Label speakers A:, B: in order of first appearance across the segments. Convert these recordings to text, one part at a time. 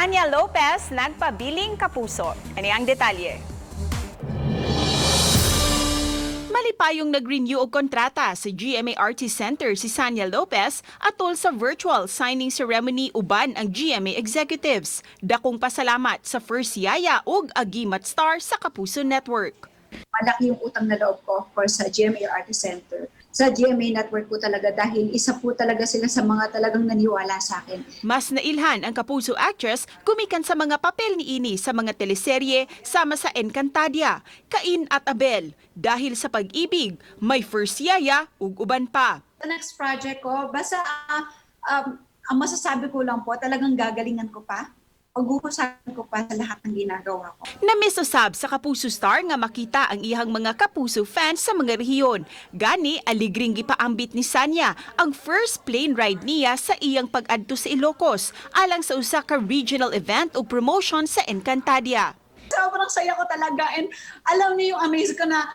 A: Sania Lopez nagpabiling kapuso. Ano ang detalye? Malipayong nag-renew og kontrata sa GMA Artist Center si Sania Lopez atol sa virtual signing ceremony uban ang GMA executives. Dakong pasalamat sa first yaya ug agimat star sa Kapuso Network.
B: Malaki yung utang na loob ko, of course, sa GMA Artist Center. Sa GMA Network po talaga dahil isa po talaga sila sa mga talagang naniwala sa akin.
A: Mas nailhan ang Kapuso actress gumikan sa mga papel ni ini sa mga teleserye sama sa Encantadia, Cain at Abel. Dahil sa pag-ibig, may first yaya ug uban pa.
B: Sa next project ko, basta ang masasabi ko lang po, talagang gagalingan ko pa. Pag-uusapan ko pa sa lahat ng ginagawa ko.
A: Namiss usab sa Kapuso star nga makita ang ihang mga Kapuso fans sa mga rehiyon. Gani, aligring gipaambit ni Sania ang first plane ride niya sa iyang pag-adto sa Ilocos alang sa usa ka regional event o promotion sa Encantadia.
B: Sobrang saya ko talaga and alam niyo yung amaze ko na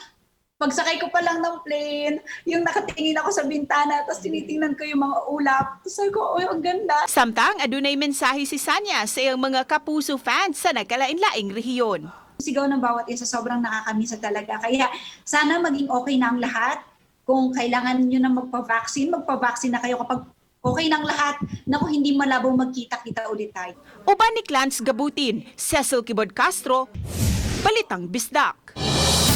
B: pagsakay ko pa lang ng plane, yung nakatingin ako sa bintana, tapos tinitingnan ko yung mga ulap. Tapos sabi ko, oh, ang ganda.
A: Samtang adunay mensahe si Sania sa iyang mga Kapuso fans sa nagkalain-laing rehiyon.
B: Sigaw ng bawat isa, sobrang nakakamisa talaga. Kaya sana maging okay na ang lahat. Kung kailangan niyo na magpa-vaccine na kayo. Kapag okay na ang lahat, naku, hindi malabo magkita-kita ulit tayo.
A: Uban ni Clarence Gabutin, Cecil Kibod Castro, Balitang Bisdak.